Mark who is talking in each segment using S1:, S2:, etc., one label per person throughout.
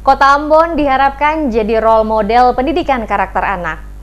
S1: Kota Ambon diharapkan jadi role model pendidikan karakter anak.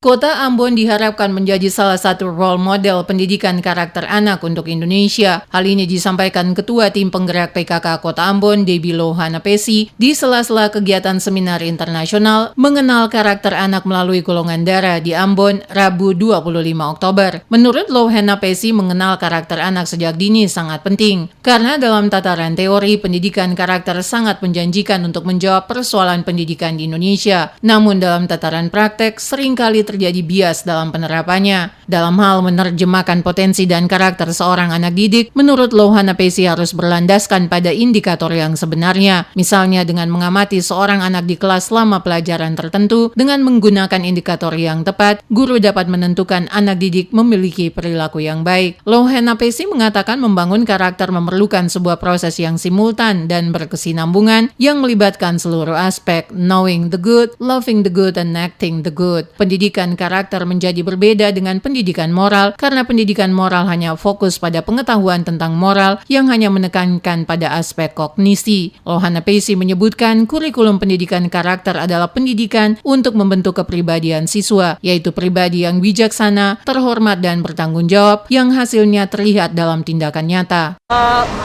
S2: Kota Ambon diharapkan menjadi salah satu role model pendidikan karakter anak untuk Indonesia. Hal ini disampaikan Ketua Tim Penggerak PKK Kota Ambon, Debbie Lohanapesi, di sela-sela kegiatan seminar internasional mengenal karakter anak melalui golongan darah di Ambon, Rabu 25 Oktober. Menurut Lohanapesi, mengenal karakter anak sejak dini sangat penting, karena dalam tataran teori, pendidikan karakter sangat menjanjikan untuk menjawab persoalan pendidikan di Indonesia. Namun dalam tataran praktek, seringkali terjadi bias dalam penerapannya. Dalam hal menerjemahkan potensi dan karakter seorang anak didik, menurut Lohanapesi harus berlandaskan pada indikator yang sebenarnya. Misalnya dengan mengamati seorang anak di kelas selama pelajaran tertentu, dengan menggunakan indikator yang tepat, guru dapat menentukan anak didik memiliki perilaku yang baik. Lohanapesi mengatakan membangun karakter memerlukan sebuah proses yang simultan dan berkesinambungan yang melibatkan seluruh aspek, knowing the good, loving the good, and acting the good. Pendidikan karakter menjadi berbeda dengan pendidikan moral karena pendidikan moral hanya fokus pada pengetahuan tentang moral yang hanya menekankan pada aspek kognisi. Lohanapesi menyebutkan kurikulum pendidikan karakter adalah pendidikan untuk membentuk kepribadian siswa, yaitu pribadi yang bijaksana, terhormat, dan bertanggung jawab yang hasilnya terlihat dalam tindakan nyata.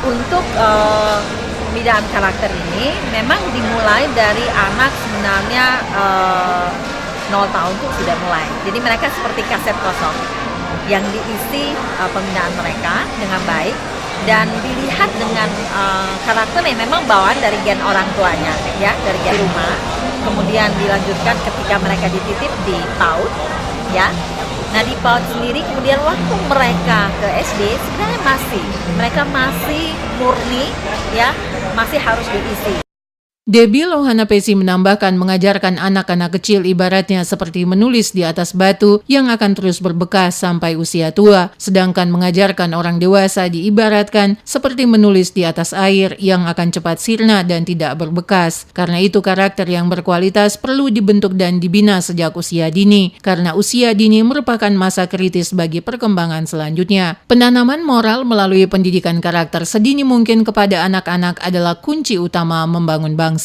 S3: Untuk pembinaan karakter ini memang dimulai dari anak sebenarnya 0 tahun tuh sudah mulai. Jadi mereka seperti kaset kosong yang diisi pembinaan mereka dengan baik dan dilihat dengan karakter yang memang bawaan dari gen orang tuanya, ya, dari gen rumah. Kemudian dilanjutkan ketika mereka dititip di PAUD, ya. Nah, di PAUD sendiri kemudian waktu mereka ke SD sebenarnya mereka masih murni, ya, masih harus diisi.
S2: Debbie Lohanapesi menambahkan mengajarkan anak-anak kecil ibaratnya seperti menulis di atas batu yang akan terus berbekas sampai usia tua, sedangkan mengajarkan orang dewasa diibaratkan seperti menulis di atas air yang akan cepat sirna dan tidak berbekas. Karena itu karakter yang berkualitas perlu dibentuk dan dibina sejak usia dini, karena usia dini merupakan masa kritis bagi perkembangan selanjutnya. Penanaman moral melalui pendidikan karakter sedini mungkin kepada anak-anak adalah kunci utama membangun bangsa.